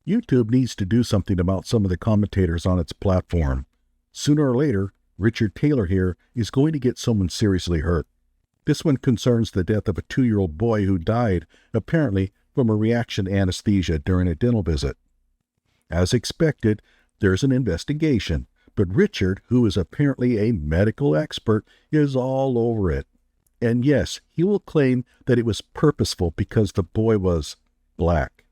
YouTube needs to do something about some of the commentators on its platform. Sooner or later, Richard Taylor here is going to get someone seriously hurt. This one concerns the death of a 2-year-old boy who died, apparently, from a reaction to anesthesia during a dental visit. As expected, there's an investigation, but Richard, who is apparently a medical expert, is all over it. And yes, he will claim that it was purposeful because the boy was black.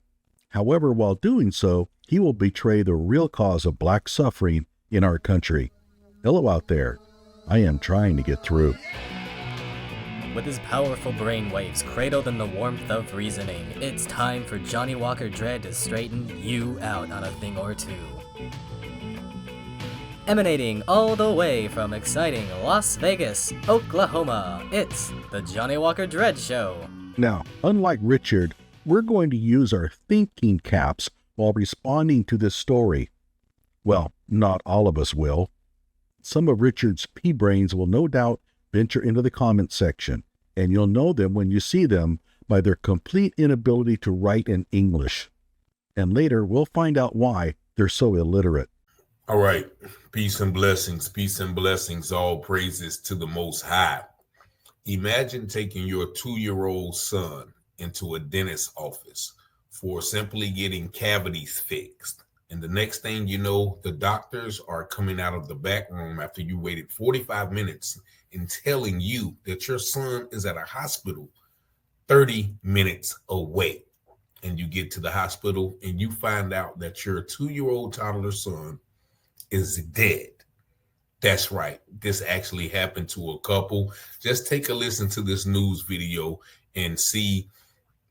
However, while doing so, he will betray the real cause of black suffering in our country. Hello out there. I am trying to get through. With his powerful brainwaves cradled in the warmth of reasoning, it's time for Johnny Walker Dread to straighten you out on a thing or two. Emanating all the way from exciting Las Vegas, Oklahoma, it's the Johnny Walker Dread Show. Now, unlike Richard, we're going to use our thinking caps while responding to this story. Well, not all of us will. Some of Richard's pea-brains will no doubt venture into the comment section, and you'll know them when you see them by their complete inability to write in English. And later, we'll find out why they're so illiterate. All right. Peace and blessings, all praises to the Most High. Imagine taking your 2-year-old son into a dentist's office for simply getting cavities fixed. And the next thing you know, the doctors are coming out of the back room after you waited 45 minutes and telling you that your son is at a hospital 30 minutes away. And you get to the hospital and you find out that your 2-year-old toddler son is dead. That's right. This actually happened to a couple. Just take a listen to this news video and see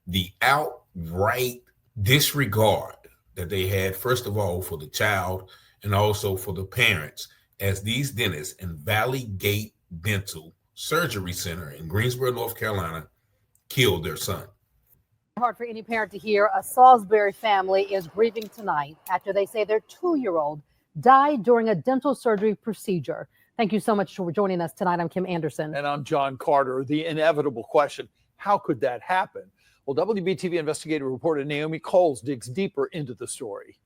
the outright disregard that they had, first of all, for the child and also for the parents, as these dentists in Valley Gate Dental Surgery Center in Greensboro, North Carolina, killed their son. Hard for any parent to hear. A Salisbury family is grieving tonight after they say their 2-year-old died during a dental surgery procedure. Thank you so much for joining us tonight. I'm Kim Anderson. And I'm John Carter. The inevitable question, how could that happen? Well, WBTV investigative reporter Naomi Coles digs deeper into the story.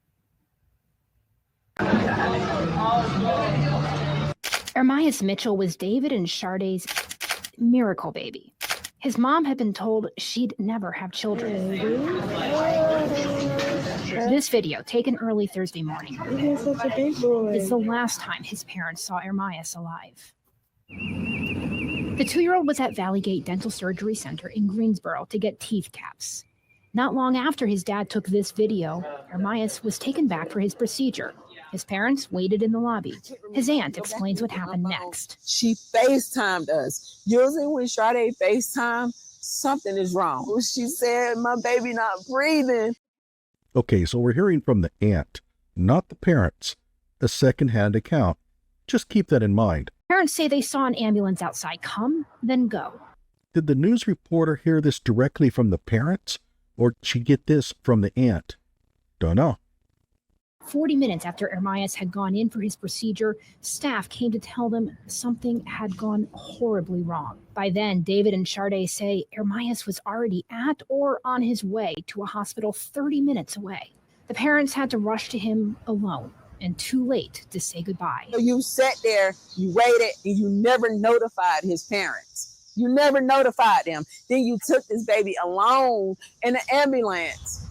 Ermias Mitchell was David and Shardae's miracle baby. His mom had been told she'd never have children. This video, taken early Thursday morning, is the last time his parents saw Ermias alive. The 2-year-old was at Valley Gate Dental Surgery Center in Greensboro to get teeth caps. Not long after his dad took this video, Ermias was taken back for his procedure. His parents waited in the lobby. His aunt explains what happened next. She FaceTimed us. Usually when Sade FaceTime, something is wrong. She said, my baby not breathing. Okay, so we're hearing from the aunt, not the parents. A second-hand account. Just keep that in mind. Parents say they saw an ambulance outside come, then go. Did the news reporter hear this directly from the parents, or did she get this from the aunt? Don't know. 40 minutes after Ermias had gone in for his procedure, staff came to tell them something had gone horribly wrong. By then, David and Shardae say Ermias was already at or on his way to a hospital 30 minutes away. The parents had to rush to him alone and too late to say goodbye. You sat there, you waited, and you never notified his parents. You never notified them. Then you took this baby alone in an ambulance.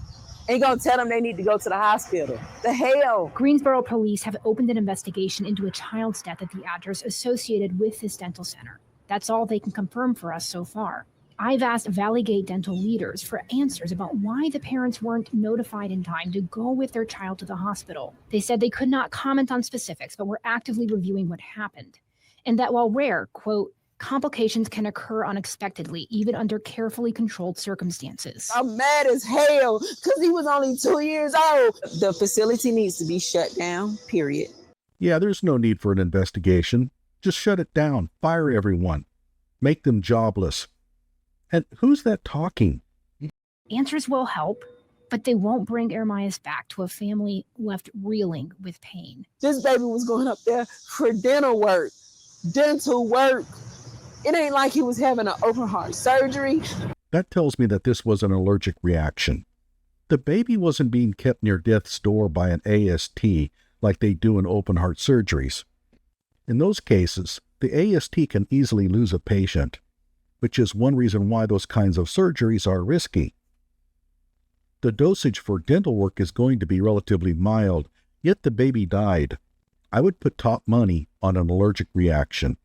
Ain't gonna tell them they need to go to the hospital. The hell? Greensboro police have opened an investigation into a child's death at the address associated with this dental center. That's all they can confirm for us so far. I've asked Valley Gate Dental leaders for answers about why the parents weren't notified in time to go with their child to the hospital. They said they could not comment on specifics, but were actively reviewing what happened. And that while rare, quote, complications can occur unexpectedly, even under carefully controlled circumstances. I'm mad as hell because he was only 2 years old. The facility needs to be shut down, period. Yeah, there's no need for an investigation. Just shut it down. Fire everyone. Make them jobless. And who's that talking? Answers will help, but they won't bring Ermias back to a family left reeling with pain. This baby was going up there for dental work. It ain't like he was having an open heart surgery. That tells me that this was an allergic reaction. the baby wasn't being kept near death's door by an AST like they do in open-heart surgeries. In those cases, the AST can easily lose a patient, which is one reason why those kinds of surgeries are risky. The dosage for dental work is going to be relatively mild, yet the baby died. I would put top money on an allergic reaction.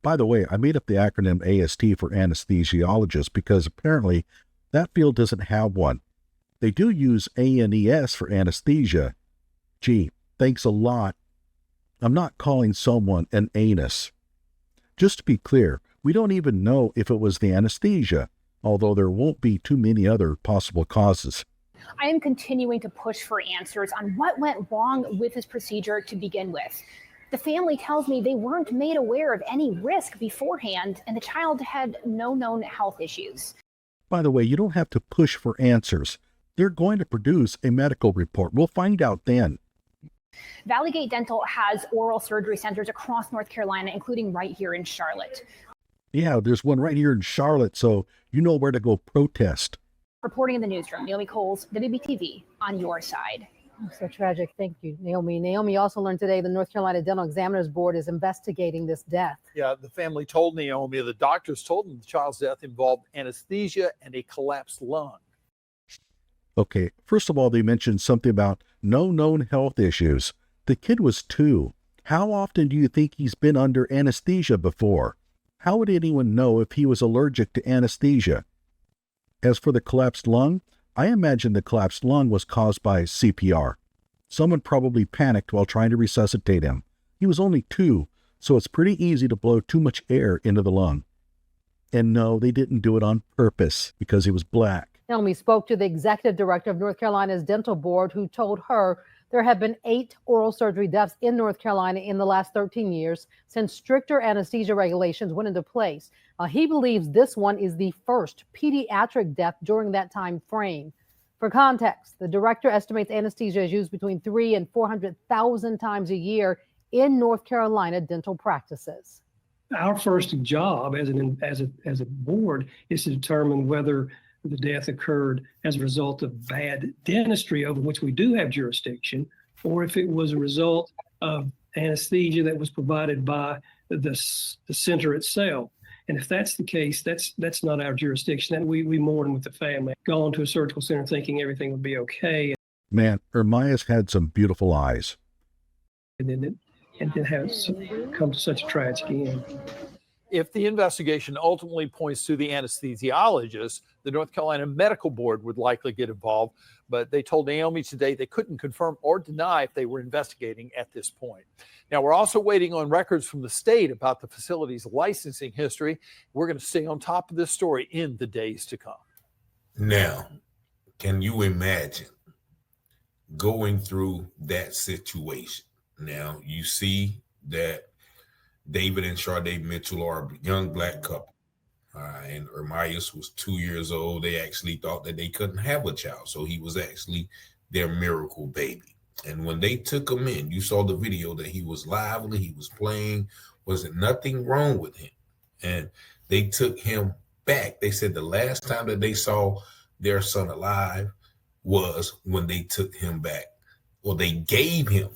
By the way, I made up the acronym AST for anesthesiologist because apparently that field doesn't have one. They do use ANES for anesthesia. Gee, thanks a lot. I'm not calling someone an anus. Just to be clear, we don't even know if it was the anesthesia, although there won't be too many other possible causes. I am continuing to push for answers on what went wrong with this procedure to begin with. The family tells me they weren't made aware of any risk beforehand, and the child had no known health issues. By the way, you don't have to push for answers. They're going to produce a medical report. We'll find out then. Valleygate Dental has oral surgery centers across North Carolina, including right here in Charlotte. Yeah, there's one right here in Charlotte, so you know where to go protest. Reporting in the newsroom, Naomi Coles, WBTV, on your side. Oh, so tragic. Thank you, Naomi. Naomi also learned today the North Carolina Dental Examiners Board is investigating this death. Yeah, the family told Naomi, the doctors told them the child's death involved anesthesia and a collapsed lung. Okay, first of all, they mentioned something about no known health issues. The kid was 2. How often do you think he's been under anesthesia before? How would anyone know if he was allergic to anesthesia? As for the collapsed lung, I imagine the collapsed lung was caused by CPR. Someone probably panicked while trying to resuscitate him. He was only 2, so it's pretty easy to blow too much air into the lung. And no, they didn't do it on purpose because he was black. Naomi spoke to the executive director of North Carolina's dental board, who told her there have been 8 oral surgery deaths in North Carolina in the last 13 years since stricter anesthesia regulations went into place. He believes this one is the first pediatric death during that time frame. For context, the director estimates anesthesia is used between 300,000 and 400,000 times a year in North Carolina dental practices. Our first job as a board is to determine whether the death occurred as a result of bad dentistry, over which we do have jurisdiction, or if it was a result of anesthesia that was provided by the center itself. And if that's the case, that's not our jurisdiction. And we mourn with the family. Gone to a surgical center thinking everything would be okay. Man, Ermias had some beautiful eyes. And then have come to such a tragic end. If the investigation ultimately points to the anesthesiologist, the North Carolina Medical Board would likely get involved, but they told Naomi today they couldn't confirm or deny if they were investigating at this point. Now, we're also waiting on records from the state about the facility's licensing history. We're going to stay on top of this story in the days to come. Now, can you imagine going through that situation? Now, you see that David and Sharday Mitchell are a young black couple. And Ermias was 2 years old. They actually thought that they couldn't have a child. So he was actually their miracle baby. And when they took him in, you saw the video that he was lively, he was playing, wasn't nothing wrong with him. And they took him back. They said the last time that they saw their son alive was when they took him back, or they gave him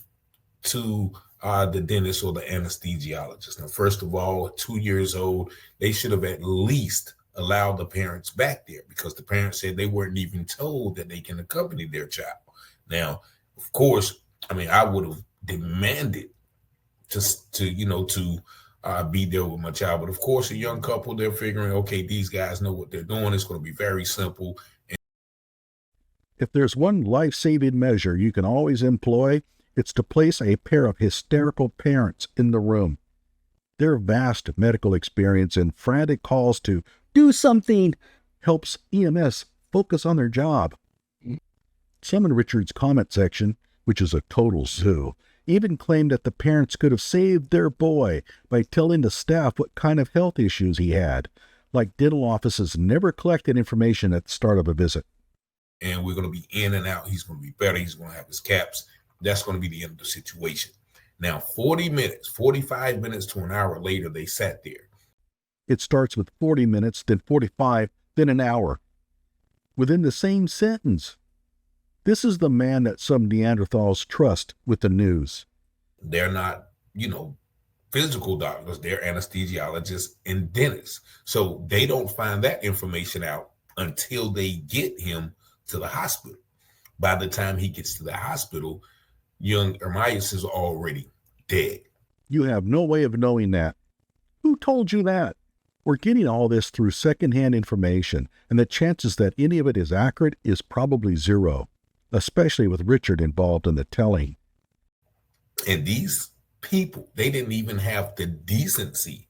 to the dentist or the anesthesiologist. Now, first of all, 2 years old, they should have at least allowed the parents back there, because the parents said they weren't even told that they can accompany their child. Now, of course, I mean, I would have demanded to be there with my child. But of course, a young couple, they're figuring, okay, these guys know what they're doing. It's going to be very simple. If there's one life-saving measure you can always employ, it's to place a pair of hysterical parents in the room. Their vast medical experience and frantic calls to do something helps EMS focus on their job. Some in Richard's comment section, which is a total zoo, even claimed that the parents could have saved their boy by telling the staff what kind of health issues he had, like dental offices never collected information at the start of a visit. And we're going to be in and out. He's going to be better. He's going to have his caps. That's going to be the end of the situation. Now, 40 minutes, 45 minutes to an hour later, they sat there. It starts with 40 minutes, then 45, then an hour. Within the same sentence. This is the man that some Neanderthals trust with the news. They're not, physical doctors, they're anesthesiologists and dentists. So they don't find that information out until they get him to the hospital. By the time he gets to the hospital, young Ermias is already dead. You have no way of knowing that. Who told you that? We're getting all this through secondhand information, and the chances that any of it is accurate is probably zero, especially with Richard involved in the telling. And these people, they didn't even have the decency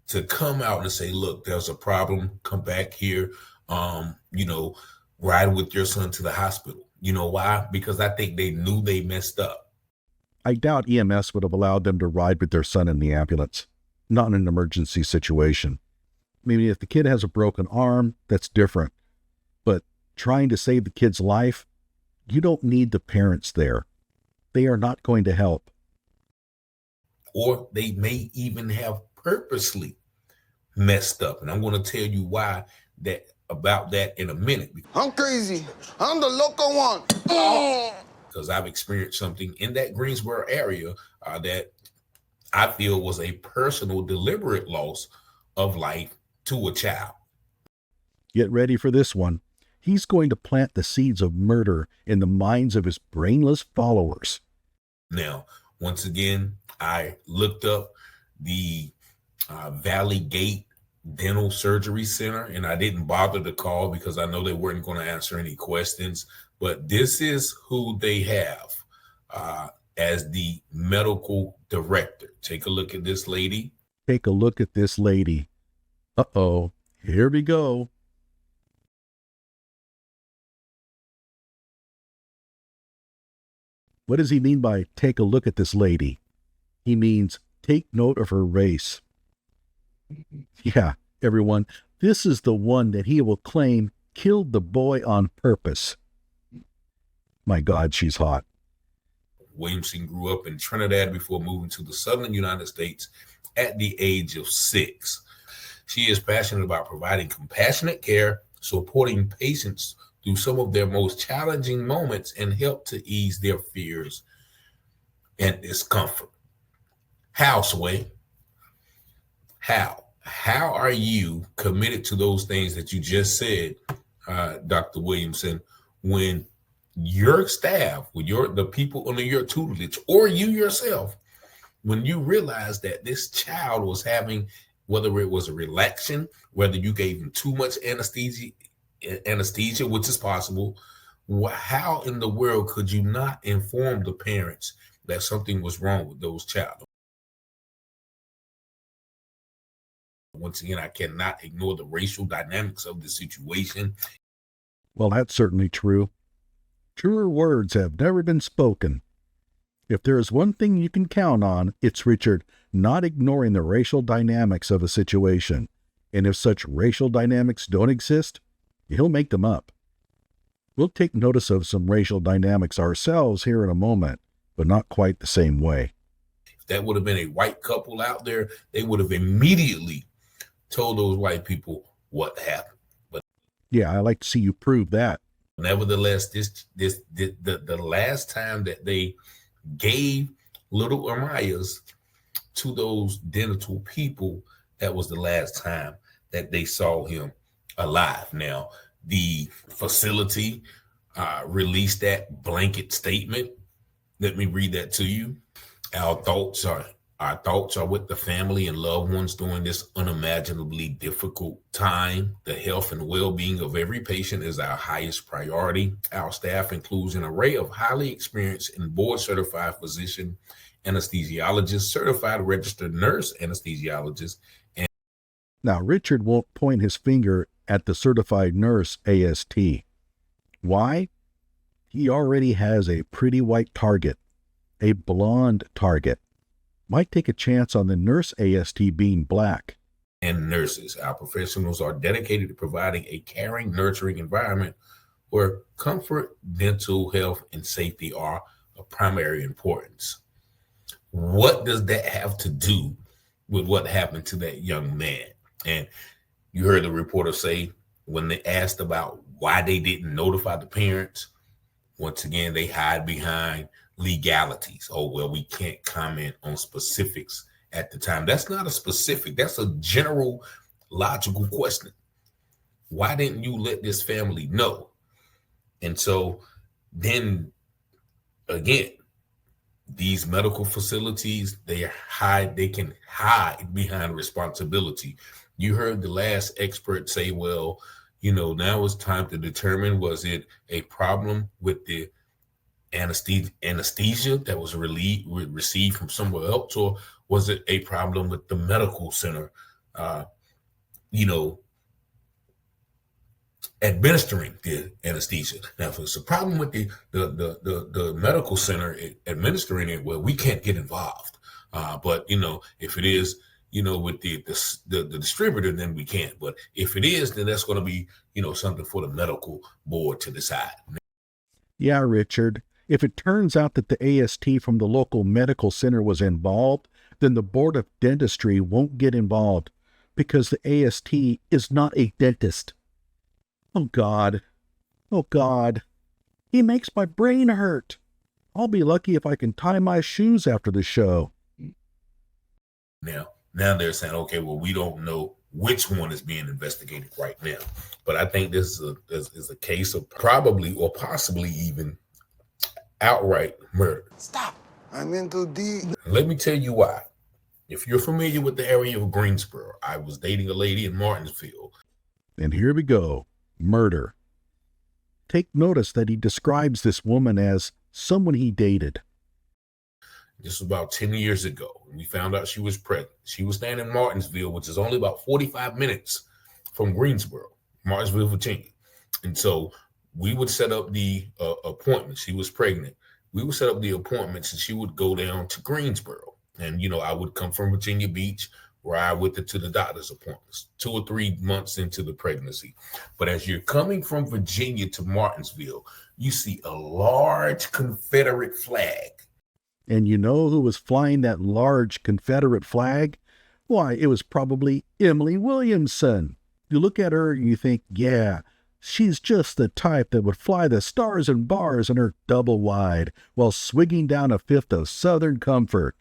to come out and say, look, there's a problem, come back here, ride with your son to the hospital. You know why? Because I think they knew they messed up. I doubt EMS would have allowed them to ride with their son in the ambulance, not in an emergency situation. Maybe if the kid has a broken arm, that's different. But trying to save the kid's life, you don't need the parents there. They are not going to help. Or they may even have purposely messed up. And I'm going to tell you why about that in a minute. I'm crazy. I'm the local one. Because I've experienced something in that Greensboro area that I feel was a personal, deliberate loss of life to a child. Get ready for this one. He's going to plant the seeds of murder in the minds of his brainless followers. Now, once again, I looked up the Valley Gate Dental Surgery Center, and I didn't bother to call because I know they weren't going to answer any questions. But this is who they have as the medical director. Take a look at this lady. Take a look at this lady. Uh-oh, here we go. What does he mean by take a look at this lady? He means take note of her race. Yeah, everyone, this is the one that he will claim killed the boy on purpose. My God, she's hot. Williamson grew up in Trinidad before moving to the southern United States at the age of 6. She is passionate about providing compassionate care, supporting patients through some of their most challenging moments, and help to ease their fears and discomfort. How, Sway? How? How are you committed to those things that you just said, Dr. Williamson, when your staff, when the people under your tutelage, or you yourself, when you realize that this child was having, whether it was a relaxation, whether you gave him too much anesthesia, which is possible, how in the world could you not inform the parents that something was wrong with those child? Once again, I cannot ignore the racial dynamics of the situation. Well, that's certainly true. Truer words have never been spoken. If there is one thing you can count on, it's Richard not ignoring the racial dynamics of a situation. And if such racial dynamics don't exist, he'll make them up. We'll take notice of some racial dynamics ourselves here in a moment, but not quite the same way. If that would have been a white couple out there, they would have immediately told those white people what happened. But yeah, I'd like to see you prove that. Nevertheless, the last time that they gave little Ermias to those dental people, that was the last time that they saw him alive. Now, the facility released that blanket statement. Let me read that to you. Our thoughts are with the family and loved ones during this unimaginably difficult time. The health and well-being of every patient is our highest priority. Our staff includes an array of highly experienced and board-certified physician anesthesiologists, certified registered nurse anesthesiologists. And now, Richard won't point his finger at the certified nurse AST. Why? He already has a pretty white target, a blonde target. Might take a chance on the nurse AST being black. And nurses, our professionals are dedicated to providing a caring, nurturing environment where comfort, dental health, and safety are of primary importance. What does that have to do with what happened to that young man? And you heard the reporter say when they asked about why they didn't notify the parents, Once again, they hide behind legalities. Oh, well, we can't comment on specifics at the time. That's not a specific, that's a general logical question. Why didn't you let this family know? And so then again, these medical facilities, they can hide behind responsibility. You heard the last expert say, well, now it's time to determine, was it a problem with the anesthesia that was received from somewhere else, or was it a problem with the medical center, administering the anesthesia? Now, if it's a problem with the medical center administering it, well, we can't get involved. But if it is, with the distributor, then we can't. But if it is, then that's going to be, something for the medical board to decide. Yeah, Richard. If it turns out that the AST from the local medical center was involved, then the Board of Dentistry won't get involved because the AST is not a dentist. Oh, God. Oh, God. He makes my brain hurt. I'll be lucky if I can tie my shoes after the show. Now they're saying, okay, well, we don't know which one is being investigated right now. But I think this is a case of probably or possibly even outright murder. Stop. I'm in too deep. Let me tell you why. If you're familiar with the area of Greensboro, I was dating a lady in Martinsville. And here we go. Murder. Take notice that he describes this woman as someone he dated. This was about 10 years ago. We found out she was pregnant. She was staying in Martinsville, which is only about 45 minutes from Greensboro, Martinsville, Virginia. And so we would set up the appointments. She was pregnant. We would set up the appointments and she would go down to Greensboro. And, I would come from Virginia Beach, ride with her to the doctor's appointments 2 or 3 months into the pregnancy. But as you're coming from Virginia to Martinsville, you see a large Confederate flag. And you know who was flying that large Confederate flag? Why, it was probably Emily Williamson. You look at her and you think, yeah, she's just the type that would fly the stars and bars in her double wide while swigging down a fifth of Southern Comfort.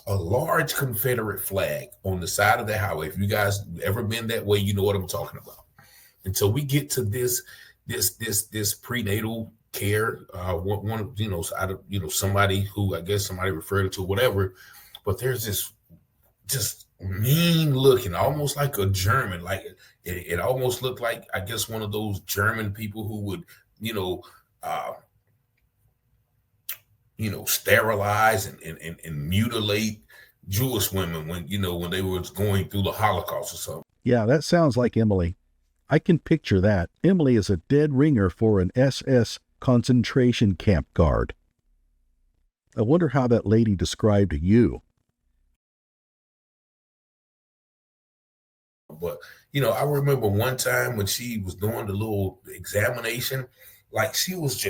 A large Confederate flag on the side of the highway. If you guys ever been that way, you know what I'm talking about. And so we get to this prenatal care, somebody who I guess somebody referred it to, whatever. But there's this just mean looking, almost like a German, like it almost looked like, I guess, one of those German people who would, sterilize and mutilate Jewish women when they were going through the Holocaust or something. Yeah, that sounds like Emily. I can picture that. Emily is a dead ringer for an SS concentration camp guard. I wonder how that lady described you. But, I remember one time when she was doing the little examination, like she was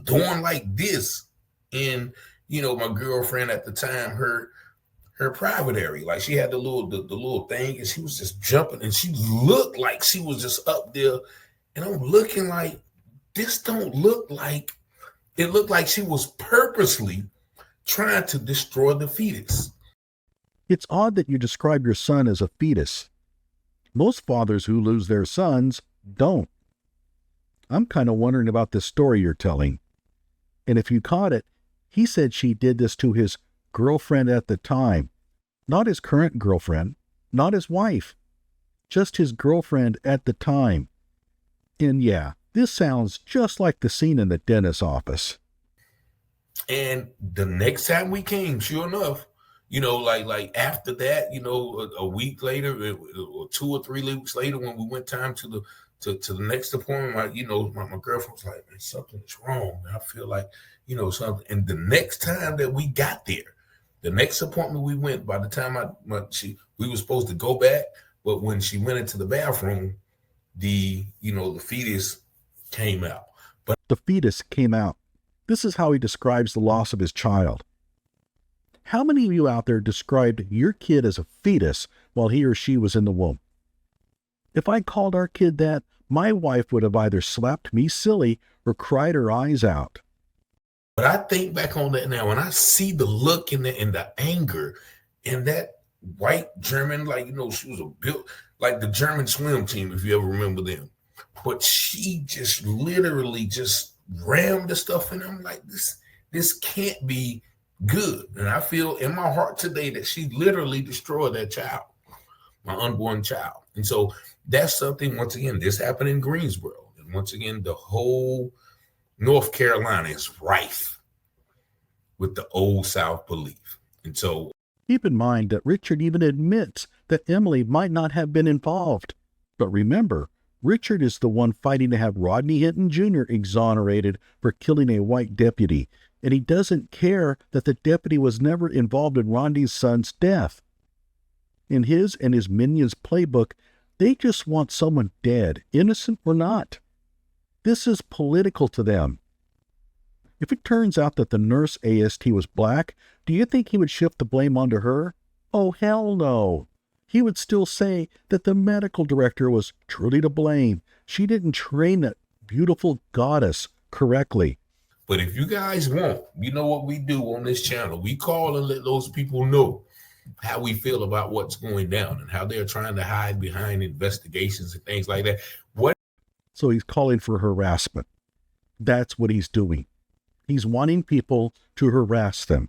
doing like this. And, my girlfriend at the time, her private area, like she had the little thing and she was just jumping and she looked like she was just up there. And I'm looking like, this don't look like, it looked like she was purposely trying to destroy the fetus. It's odd that you describe your son as a fetus. Most fathers who lose their sons don't. I'm kind of wondering about this story you're telling. And if you caught it, he said she did this to his girlfriend at the time. Not his current girlfriend, not his wife, just his girlfriend at the time. And yeah, this sounds just like the scene in the dentist's office. And the next time we came, sure enough, like after that, a week later or 2 or 3 weeks later, when we went time to the next appointment, my girlfriend was like, man, something's wrong. I feel like, something. And the next time that we got there, the next appointment we went, by the time we were supposed to go back, but when she went into the bathroom, the fetus came out. But the fetus came out. This is how he describes the loss of his child. How many of you out there described your kid as a fetus while he or she was in the womb? If I called our kid that, my wife would have either slapped me silly or cried her eyes out. But I think back on that now, when I see the look and the anger in that white German, like, she was built like the German swim team, if you ever remember them. But she just literally just rammed the stuff in. I'm like, this can't be good. And I feel in my heart today that she literally destroyed that child, my unborn child. And so that's something, once again, this happened in Greensboro. And once again, the whole North Carolina is rife with the old South belief. And so keep in mind that Richard even admits that Emily might not have been involved. But remember, Richard is the one fighting to have Rodney Hinton Jr. exonerated for killing a white deputy, and he doesn't care that the deputy was never involved in Rodney's son's death. In his and his minions' playbook, they just want someone dead, innocent or not. This is political to them. If it turns out that the nurse AST was black, do you think he would shift the blame onto her? Oh, hell no. He would still say that the medical director was truly to blame. She didn't train that beautiful goddess correctly. But if you guys want, you know what we do on this channel. We call and let those people know how we feel about what's going down and how they're trying to hide behind investigations and things like that. So he's calling for harassment. That's what he's doing. He's wanting people to harass them.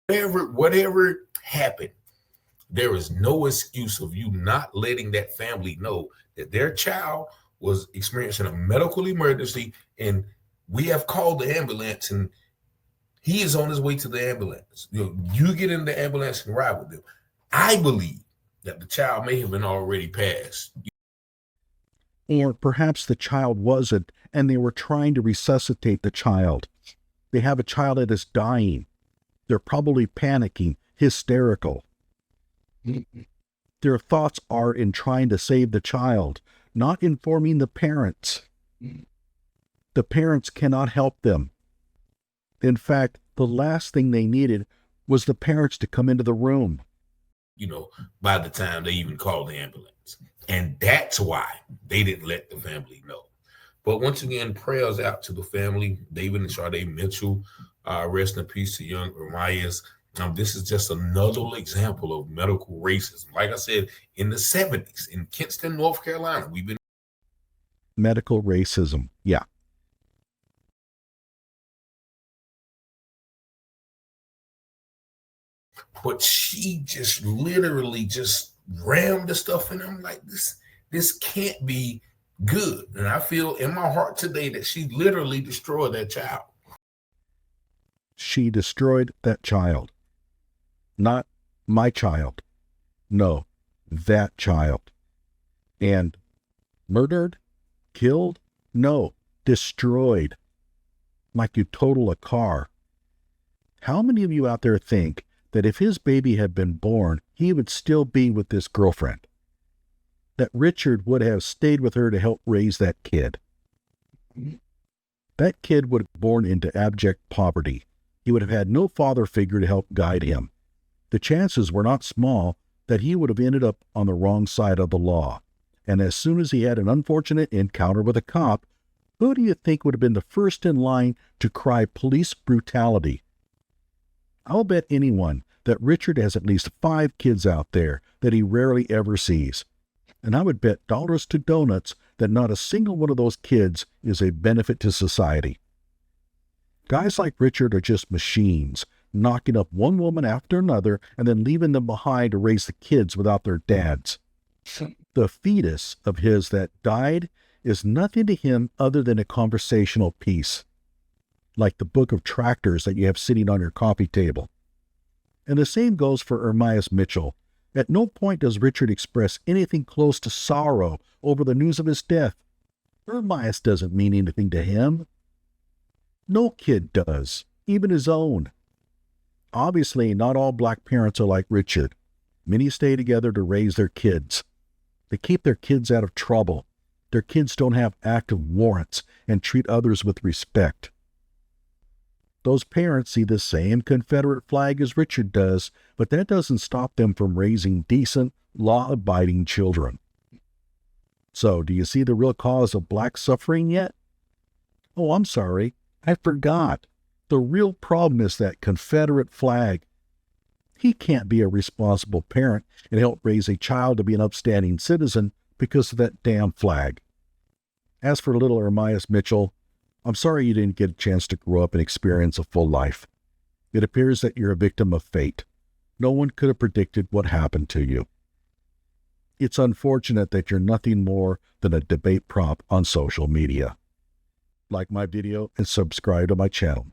Whatever happened, there is no excuse of you not letting that family know that their child was experiencing a medical emergency, and we have called the ambulance, and he is on his way to the ambulance. You get in the ambulance and ride with them. I believe that the child may have been already passed. Or perhaps the child wasn't, and they were trying to resuscitate the child. They have a child that is dying. They're probably panicking, hysterical. Their thoughts are in trying to save the child, not informing the parents. The parents cannot help them. In fact, the last thing they needed was the parents to come into the room. By the time they even called the ambulance. And that's why they didn't let the family know. But once again, prayers out to the family, David and Sade Mitchell. Rest in peace to young Ermias. This is just another example of medical racism. Like I said, in the 70s in Kinston, North Carolina, we've been medical racism. Yeah. But she just literally just rammed the stuff in. I'm like, this can't be good. And I feel in my heart today that she literally destroyed that child. She destroyed that child. Not my child. No, that child. And murdered? Killed? No, destroyed. Like you total a car. How many of you out there think that if his baby had been born, he would still be with this girlfriend? That Richard would have stayed with her to help raise that kid? That kid would have born into abject poverty. He would have had no father figure to help guide him. The chances were not small that he would have ended up on the wrong side of the law. And as soon as he had an unfortunate encounter with a cop, who do you think would have been the first in line to cry police brutality? I'll bet anyone that Richard has at least 5 kids out there that he rarely ever sees. And I would bet dollars to donuts that not a single one of those kids is a benefit to society. Guys like Richard are just machines, knocking up one woman after another and then leaving them behind to raise the kids without their dads. The fetus of his that died is nothing to him other than a conversational piece, like the book of tractors that you have sitting on your coffee table. And the same goes for Ermias Mitchell. At no point does Richard express anything close to sorrow over the news of his death. Ermias doesn't mean anything to him. No kid does, even his own. Obviously, not all black parents are like Richard. Many stay together to raise their kids. They keep their kids out of trouble. Their kids don't have active warrants and treat others with respect. Those parents see the same Confederate flag as Richard does, but that doesn't stop them from raising decent, law-abiding children. So, do you see the real cause of black suffering yet? Oh, I'm sorry. I forgot. The real problem is that Confederate flag. He can't be a responsible parent and help raise a child to be an upstanding citizen because of that damn flag. As for little Ermias Mitchell, I'm sorry you didn't get a chance to grow up and experience a full life. It appears that you're a victim of fate. No one could have predicted what happened to you. It's unfortunate that you're nothing more than a debate prop on social media. Like my video and subscribe to my channel.